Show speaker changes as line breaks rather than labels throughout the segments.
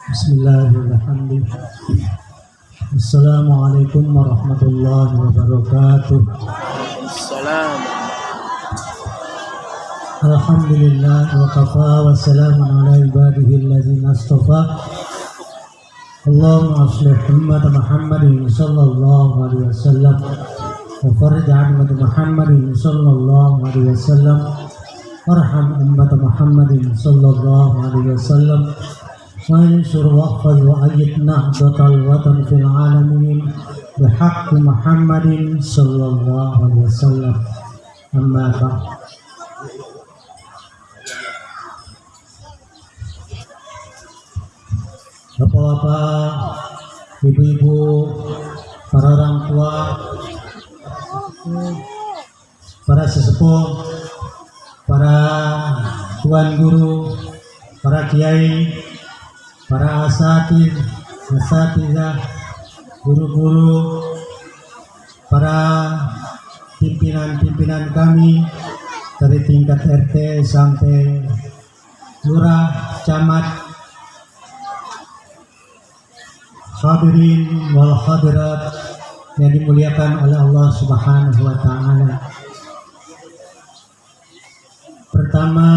Bismillahirrahmanirrahim. Assalamualaikum warahmatullahi wabarakatuh.
Salam.
Alhamdulillah wa kafa wa salamun ala ibadihi allazina astafa. Allahumma aslih ummat Muhammadin sallallahu alaihi wasallam wa farij an ummat Muhammadin sallallahu alaihi wasallam warham ummat Muhammadin sallallahu alaihi wasallam وانشر واحفظ وأيد نهضة الوطن في العالمين بحق محمد صلى الله عليه وسلم. أما بعد. Bapak-bapak, ibu-ibu, para orang tua, para sesepuh, para tuan guru, para kiai, para asatidzah, guru-guru, para pimpinan-pimpinan kami dari tingkat RT sampai lurah, camat, hadirin wal hadirat yang dimuliakan oleh Allah Subhanahu wa taala. Pertama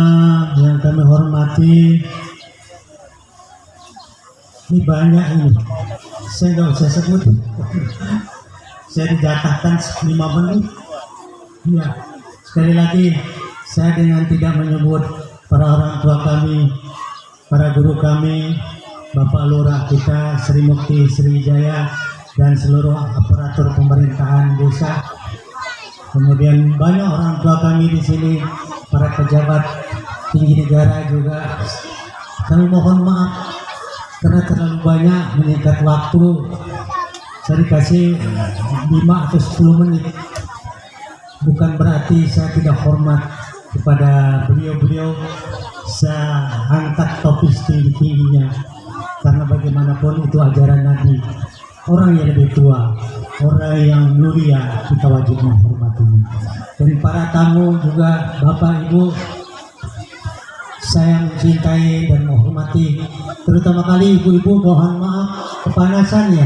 yang kami hormati, ini banyak ini, saya nggak usah sebut, saya dijatahkan 5 menit. Ya, sekali lagi saya dengan tidak menyebut para orang tua kami, para guru kami, Bapak Lurah kita Sri Mukti Sriwijaya dan seluruh aparatur pemerintahan desa. Kemudian banyak orang tua kami di sini, para pejabat tinggi negara juga. Kami mohon maaf karena terlalu banyak menyingkat waktu. Saya dikasih 5 atau 10 menit. Bukan berarti saya tidak hormat kepada beliau-beliau. Saya angkat topik tinggi-tingginya, karena bagaimanapun itu ajaran Nabi. Orang yang lebih tua, orang yang mulia, kita wajib menghormatinya. Dan para tamu juga, Bapak Ibu, saya mencintai dan menghormati, terutama kali ibu-ibu, mohon maaf kepanasan ya.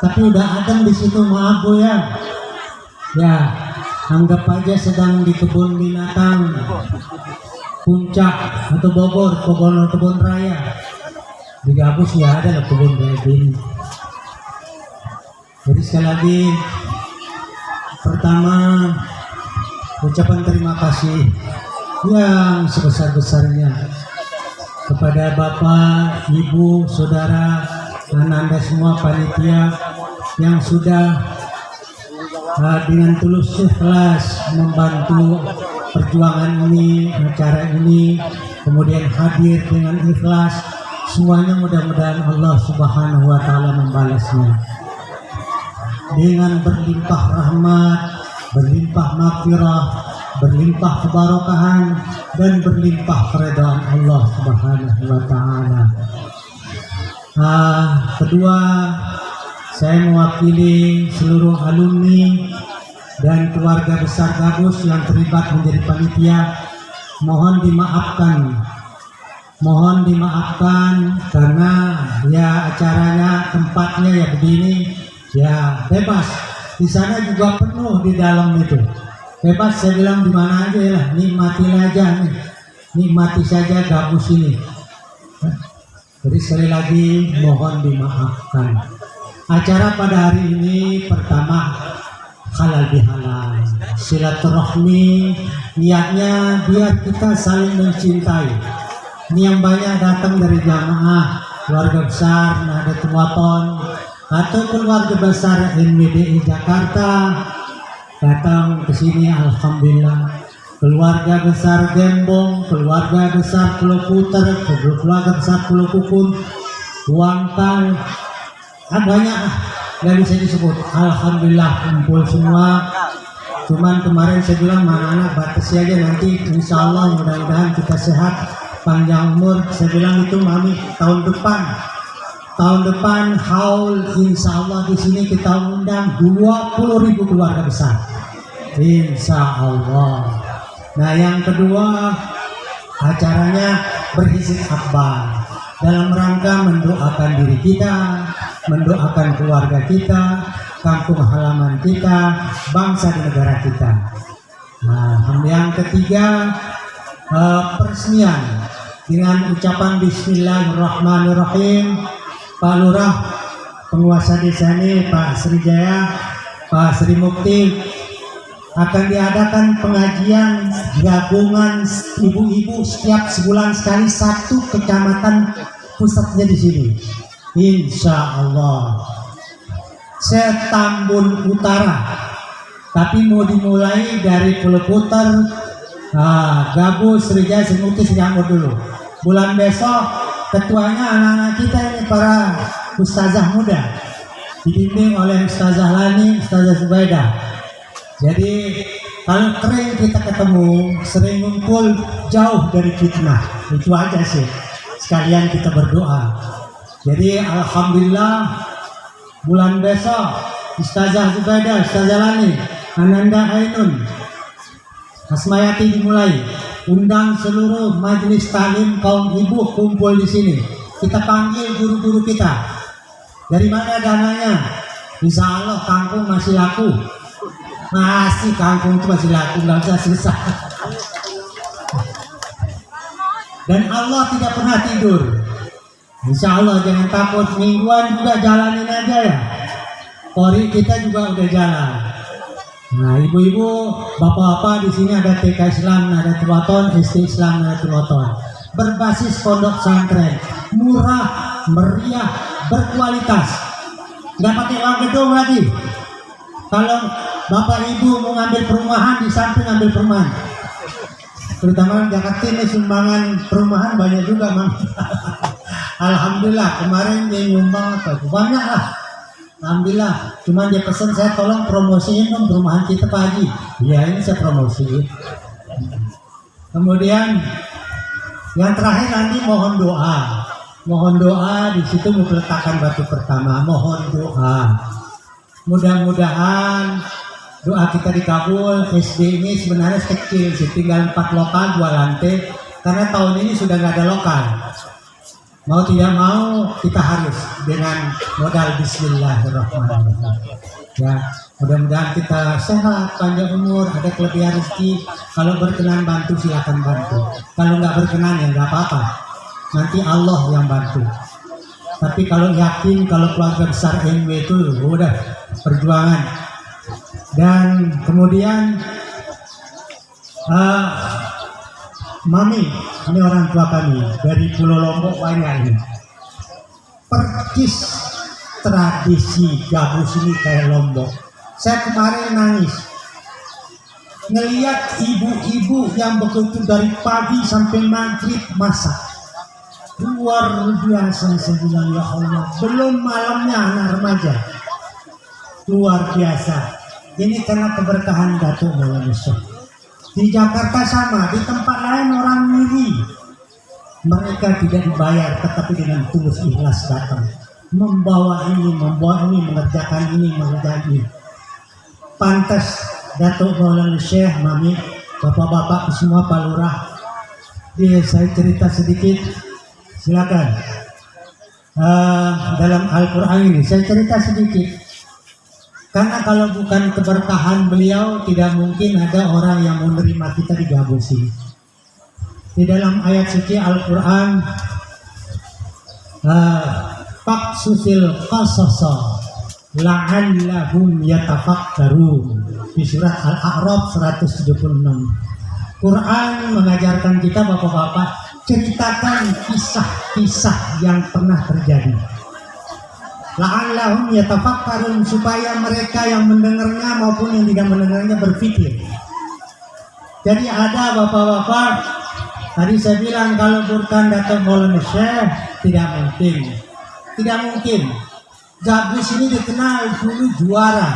Tapi udah adem di situ, maaf Bu ya. Ya, anggap aja sedang di kebun binatang Puncak atau Bogor, kebun raya. Di Gabus ya ada lah kebun kayak gini. Jadi sekali lagi, pertama ucapan terima kasih yang sebesar-besarnya kepada Bapak, Ibu, Saudara, dan Anda semua panitia yang sudah dengan tulus ikhlas membantu perjuangan ini, acara ini, kemudian hadir dengan ikhlas. Semuanya mudah-mudahan Allah Subhanahu wa taala membalasnya dengan berlimpah rahmat, berlimpah maghfirah, berlimpah kebarokahan, dan berlimpah keredaan Allah Subhanahu wa taala. Kedua, saya mewakili seluruh alumni dan keluarga besar Gabus yang terlibat menjadi panitia. Mohon dimaafkan karena ya acaranya, tempatnya ya begini, ya bebas. Di sana juga penuh di dalam itu. Bebas, saya bilang di mana aja lah, nikmati aja nih. Nikmati saja Gabus ini. Jadi sekali lagi mohon dimaafkan. Acara pada hari ini pertama halal bihalal, silaturahmi, niatnya biar kita saling mencintai. Ini yang banyak datang dari jamaah, keluarga besar Nahdlatul Wathon atau keluarga besar NMDI Jakarta datang ke sini, alhamdulillah. Keluarga besar Gembong, keluarga besar Pulau Puter, keluarga besar Pulau Kukun, Wangkal, banyak nggak bisa disebut. Alhamdulillah kumpul semua. Cuman kemarin saya bilang anak-anak batasi aja, nanti insya Allah mudah-mudahan kita sehat, panjang umur. Saya bilang itu mami tahun depan haul insya Allah di sini kita undang 20.000 keluarga besar, insya Allah. Nah yang kedua, acaranya berisi akbar. dalam rangka mendoakan diri kita, mendoakan keluarga kita, kampung halaman kita, bangsa dan negara kita. Nah, yang ketiga, peresmian dengan ucapan Bismillahirrahmanirrahim. Pak Lurah, penguasa desa ini, Pak Srijaya, Pak Sri Mukti, akan diadakan pengajian gabungan ibu-ibu setiap sebulan sekali, satu kecamatan pusatnya di sini. Insya Allah. Setambun Utara. Tapi mau dimulai dari Pulau Putar, Gabus, Srijaya, Sri Mukti, Singapura dulu. Bulan besok ketuanya anak-anak kita ini, para ustazah muda, dibimbing oleh Ustazah Lani, Ustazah Zubaidah. Jadi kalau sering kita ketemu, sering ngumpul jauh dari fitnah, itu aja sih. Sekalian kita berdoa. Jadi alhamdulillah bulan besok Ustazah Zubaidah, Ustazah Lani, Ananda Ainun, Asmayati dimulai. Undang seluruh majelis taklim kaum ibu kumpul di sini. Kita panggil guru-guru kita. Dari mana dananya? Insya Allah kangkung masih laku. Masih kangkung itu masih laku, nggak usah susah. Dan Allah tidak pernah tidur. Insya Allah jangan takut, mingguan juga jalanin aja ya. Kori kita juga udah jalan. Nah, ibu-ibu, bapak-bapak, di sini ada TK Islam, ada Tuaton, SD Islam, ada Tuaton. Berbasis pondok pesantren, murah, meriah, berkualitas. Nggak pakai uang gedung lagi. Kalau bapak ibu mau ngambil perumahan, di samping ngambil perumahan. Terutama Jakarta ini sumbangan perumahan banyak juga, Mang. Alhamdulillah, kemarin dia nyumbang banyak lah. Alhamdulillah, cuman dia pesan saya tolong promosiin dong perumahan kita Pak Haji. Iya, ini saya promosi. Kemudian yang terakhir nanti mohon doa. Mohon doa, di situ mau letakkan batu pertama. Mohon doa. Mudah-mudahan doa kita dikabul. SD ini sebenarnya kecil sih, tinggal 4 lokal 2 lantai. Karena tahun ini sudah nggak ada lokal. Mau tidak mau kita harus dengan modal Bismillahirrahmanirrahim. Ya, mudah-mudahan kita sehat, panjang umur, ada kelebihan rezeki. Kalau berkenan bantu silakan bantu. Kalau nggak berkenan ya nggak apa-apa. Nanti Allah yang bantu. Tapi kalau yakin kalau keluarga besar MW itu udah perjuangan. Dan kemudian Mami, ini orang tua kami dari Pulau Lombok banyak ini. Percis tradisi gabus ini kayak Lombok. Saya kemarin nangis ngelihat ibu-ibu yang begitu dari pagi sampai maghrib masak. Luar biasa, saya bilang ya Allah. Belum malamnya anak remaja. Luar biasa. Ini karena keberkahan Datuk Maulana Syekh. Di Jakarta sama, di tempat lain orang ngiri. Mereka tidak dibayar, tetapi dengan tulus ikhlas datang. Membawa ini, mengerjakan ini, mengerjakan ini. Pantas Datuk Maulana Syekh, Mami, bapak-bapak semua, Pak Lurah. Saya cerita sedikit, silakan. Dalam Al-Quran ini, saya cerita sedikit. Karena kalau bukan keberkahan beliau, tidak mungkin ada orang yang menerima kita di gabus ini. Di dalam ayat suci Al-Quran, Faqsusil qasasa la'allahum yatafakkarun, di surat Al-A'raf 176. Quran mengajarkan kita, bapak-bapak, ceritakan kisah-kisah yang pernah terjadi. La'allahum yatafakkarun, supaya mereka yang mendengarnya maupun yang tidak mendengarnya berpikir. Jadi ada bapak-bapak, tadi saya bilang kalau bukan Datuk Maulana Syekh tidak mungkin. Tidak mungkin. Gabus ini dikenal dulu juara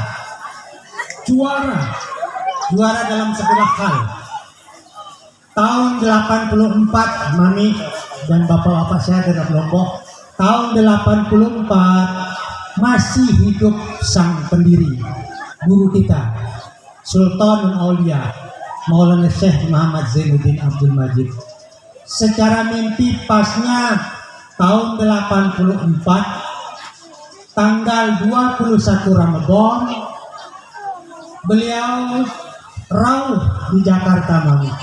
dalam segala hal. Tahun 84, Mami dan bapak-bapak saya dari Lombok, tahun 84 masih hidup sang pendiri, guru kita, Sultanul Aulia, Maulana Syekh Muhammad Zainuddin Abdul Majid. Secara mimpi pasnya tahun 84, tanggal 21 Ramadan, beliau rawuh di Jakarta, Mami.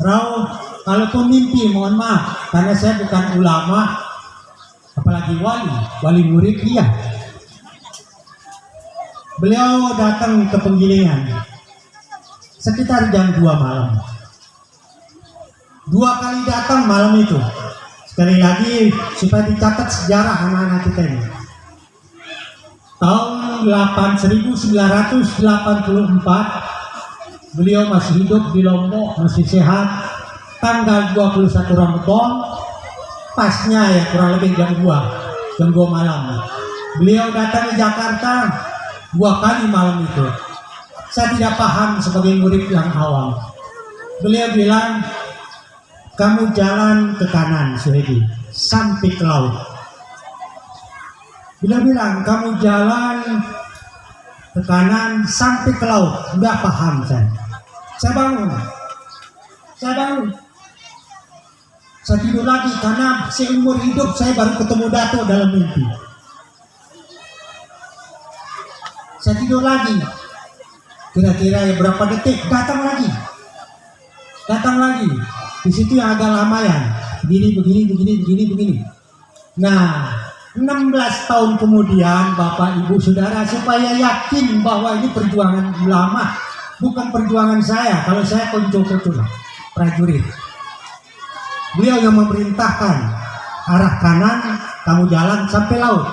Rawuh, kalaupun mimpi mohon maaf, karena saya bukan ulama, apalagi wali murid iya. Beliau datang ke Penggilingan sekitar jam 2 malam. 2 kali datang malam itu. Sekali lagi supaya dicatat sejarah anak-anak kita ini. Tahun 1984 beliau masih hidup di Lombok, masih sehat. Tanggal 21 Ramadan, pasnya ya kurang lebih jam 2 malam. Beliau datang ke Jakarta 2 kali malam itu. Saya tidak paham sebagai murid yang awam. Beliau bilang, kamu jalan ke kanan, Suhedi, sampai ke laut. Beliau bilang, kamu jalan ke kanan sampai ke laut. Enggak paham saya. Saya bangun. Saya tidur lagi karena seumur hidup saya baru ketemu Dato dalam mimpi. Saya tidur lagi. Kira-kira berapa detik datang lagi. Di situ yang agak lamayan. Begini. Nah, 16 tahun kemudian Bapak Ibu Saudara, supaya yakin bahwa ini perjuangan ulama, bukan perjuangan saya. Kalau saya konco-konco prajurit. Beliau yang memerintahkan arah kanan, kamu jalan sampai laut.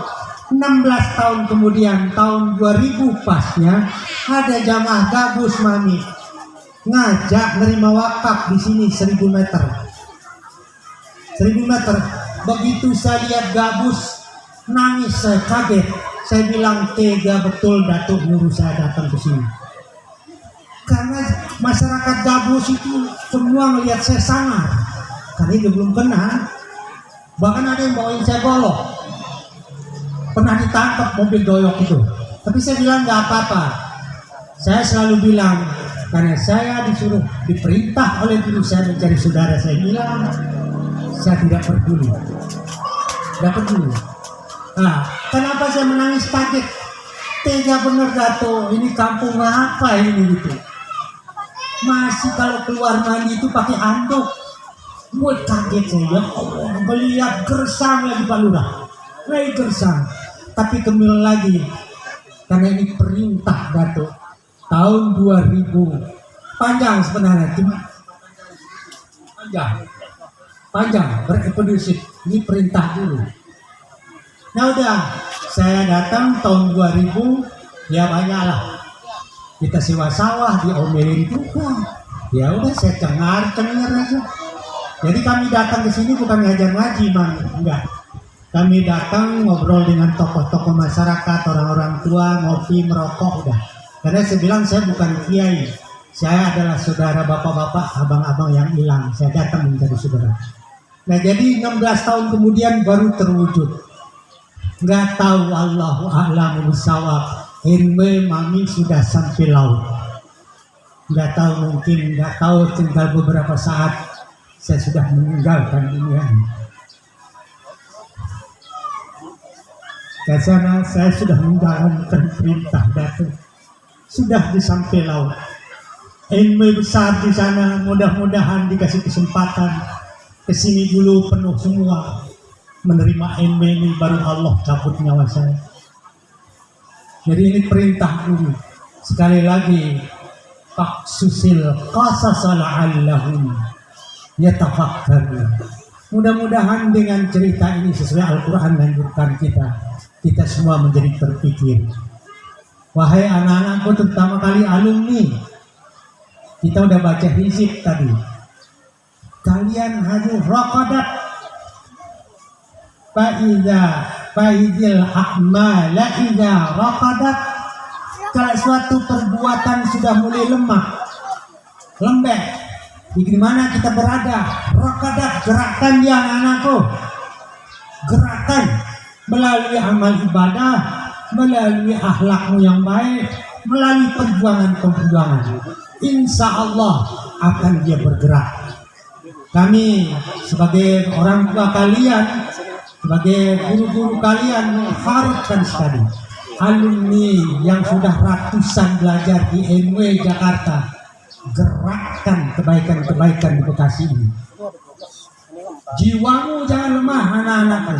16 tahun kemudian, tahun 2000 pasnya, ada jamaah gabus, Mami, ngajak nerima wakaf di sini 1000 meter. 1000 meter. Begitu saya lihat gabus, nangis, saya kaget. Saya bilang, tega betul Datuk nyuruh saya datang ke sini. Karena masyarakat gabus itu semua melihat saya sangar. Karena dia belum kenal. Bahkan ada yang bawain saya golok. Pernah ditangkap mobil doyok itu. Tapi saya bilang nggak apa-apa. Saya selalu bilang, karena saya diperintah oleh guru saya mencari saudara. Saya bilang, saya tidak peduli. Nah, kenapa saya menangis kaget? Tega bener Dato, ini kampung apa ini gitu. Masih kalau keluar mandi itu pakai handuk. Buat kaget saya, melihat gersang lagi Pak Lurah. Lagi gersang. Tapi kembali lagi, karena ini perintah Dato. Tahun 2000. Panjang sebenarnya, cuma panjang berevolusi. Ini perintah dulu. Nah udah, saya datang tahun 2000, ya banyaklah. Kita sewa sawah, diomelin juga. Ya udah, saya cengar aja. Jadi kami datang ke sini bukan ngajar ngaji, enggak. Kami datang ngobrol dengan tokoh-tokoh masyarakat, orang-orang tua, ngopi, merokok, udah. Karena saya bilang saya bukan kiai. Saya adalah saudara bapak-bapak, abang-abang yang hilang. Saya datang menjadi saudara. Nah jadi 16 tahun kemudian baru terwujud. Nggak tahu, Allahu a'lamu bishawab. Ilmu Mami sudah sampai laut. Nggak tahu, tinggal beberapa saat saya sudah meninggalkan dunia ini. Ke sana saya sudah menjalankan perintah Datuk. Sudah di sampai laut. Ilmu besar di sana, mudah-mudahan dikasih kesempatan ke sini dulu penuh semua. Menerima ilmu ini baru Allah cabut nyawa saya. Jadi ini perintah dulu. Sekali lagi, Pak Susil qasasala'allahum yatafakkaru. Mudah-mudahan dengan cerita ini sesuai Al-Quran menganjurkan kita semua menjadi terpikir. Wahai anak-anakku, terutama kali alumni, kita udah baca hizib tadi. Kalian harus raqadat fa'idil a'mala idza raqadat. Kalau suatu perbuatan sudah mulai lembek, di mana kita berada, raqadat, gerakan yang anakku, gerakan melalui amal ibadah, melalui akhlakmu yang baik, melalui perjuangan. Insya Allah akan dia bergerak. Kami sebagai orang tua kalian, sebagai guru-guru kalian mengharapkan sekali alumni yang sudah ratusan belajar di MW Jakarta, gerakkan kebaikan-kebaikan di Bekasi ini. Jiwamu jangan lemah anak-anakku.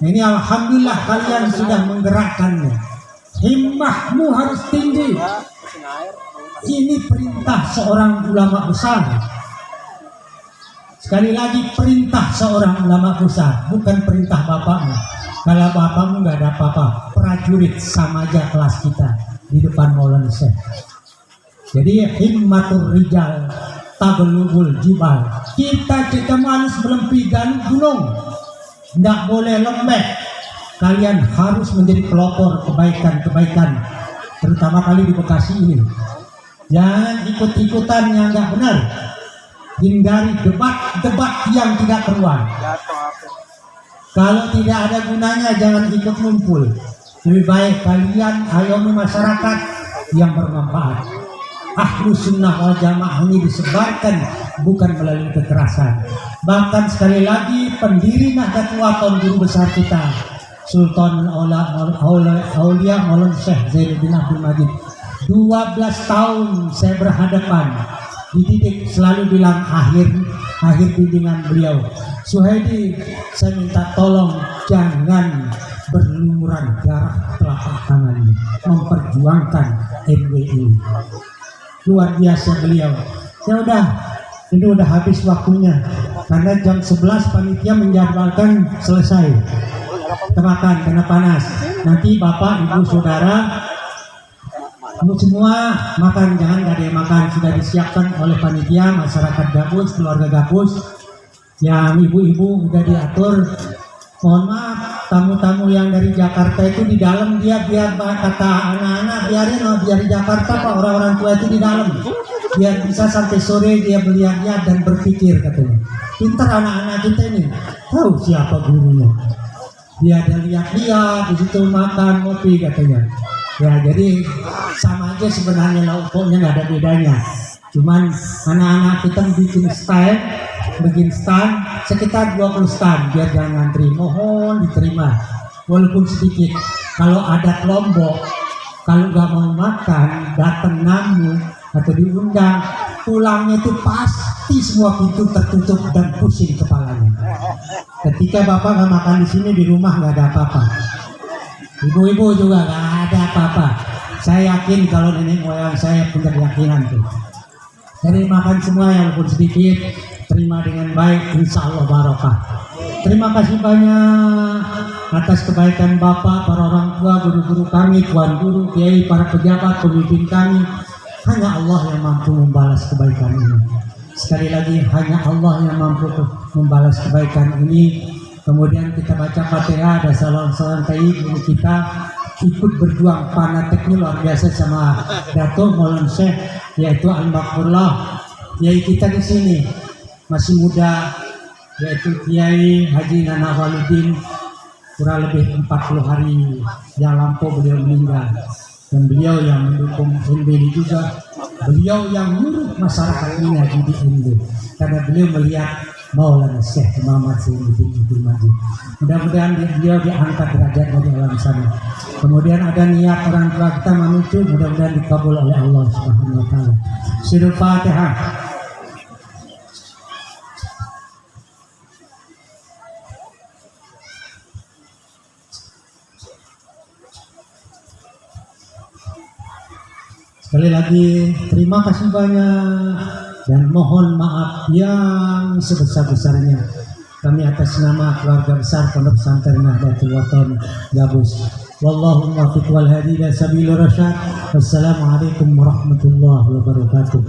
Ini alhamdulillah kalian sudah menggerakkannya. Himmahmu harus tinggi. Ini perintah seorang ulama besar. Sekali lagi perintah seorang ulama besar, bukan perintah bapakmu. Kalau bapakmu nggak ada apa-apa, prajurit sama aja kelas kita di depan Maulana Syekh. Jadi himmatur rijal tablugul jibal. Kita harus melempikan gunung, tidak boleh lembek. Kalian harus menjadi pelopor kebaikan-kebaikan, terutama kali di Bekasi ini. Jangan ikut-ikutan yang nggak benar. Hindari debat yang tidak keruan. Kalau tidak ada gunanya, jangan ikut ngumpul. Lebih baik kalian ayomi masyarakat yang bermanfaat. Ahlu sunnah wal jamaah ini disebarkan bukan melalui kekerasan. Bahkan sekali lagi pendiri Nahdlatul Wathon, guru besar kita Sultan Aulia Maulana Syekh Zainuddin Abdul Majid, 12 tahun saya berhadapan, dididik, selalu bilang akhir bimbingan beliau, Suhaidi, saya minta tolong jangan berlumuran darah telapak tangan, memperjuangkan NWI. Luar biasa beliau. Ini udah habis waktunya karena jam 11 panitia menjadwalkan selesai. Kita makan karena panas. Nanti bapak, ibu, saudara, kamu semua makan, jangan gak ada yang makan. Sudah disiapkan oleh panitia, masyarakat Gabus, keluarga Gabus. Yang ibu-ibu udah diatur. Mohon maaf, tamu-tamu yang dari Jakarta itu di dalam, dia biar kata anak-anak biar di Jakarta Pak, orang-orang tua itu di dalam, biar bisa sampai sore dia melihat-lihat dan berpikir katanya. Pintar anak-anak kita ini, tahu siapa gurunya. Dia ada lihat-lihat di situ, makan ngopi katanya. Ya jadi sama aja sebenarnya lauknya, nggak ada bedanya. Cuman anak-anak kita bikin stand sekitar 20 stand biar jangan ngantri, mohon diterima walaupun sedikit. Kalau ada kelompok, kalau nggak mau makan, datang namu atau diundang, pulangnya itu pasti semua pintu tertutup dan pusing kepalanya. Ketika bapak nggak makan di sini, di rumah nggak ada apa-apa, ibu-ibu juga nggak ada apa-apa. Saya yakin kalau nenek moyang saya punya keyakinan tuh. Jadi makan semua yang walaupun sedikit, terima dengan baik, insya Allah barokah. Terima kasih banyak atas kebaikan Bapak, para orang tua, guru-guru kami, tuan guru, kiai, para pejabat, pemimpin kami. Hanya Allah yang mampu membalas kebaikan ini. Sekali lagi, hanya Allah yang mampu membalas kebaikan ini. Kemudian kita baca Fatihah, ada salam-salam tayyib guru kita, ikut berjuang fanatiknya luar biasa sama Datuk Maulana Syekh, yaitu Al-Makfurullah. Kiai kita di sini masih muda, yaitu Kiai Haji Nana Waludin, kurang lebih 40 hari yang lampau beliau meninggal. Dan beliau yang mendukung NBD juga, beliau yang nyuruh masyarakat ini haji di NB, karena beliau melihat Maulana Syekh Muhammad Zainuddin Abdul Majid. Mudah-mudahan beliau diangkat derajatnya di alam sana. Kemudian ada niat orang tua kita menuju, mudah-mudahan dikabul oleh Allah Subhanahu wa taala. Surah Fatihah. Sekali lagi terima kasih banyak dan mohon maaf yang sebesar-besarnya kami atas nama keluarga besar Pondok Pesantren Nahdlatul Wathon Gabus. Wallahu muwaffiq wal hadi ila sabilir rasyad. Wassalamualaikum warahmatullahi wabarakatuh.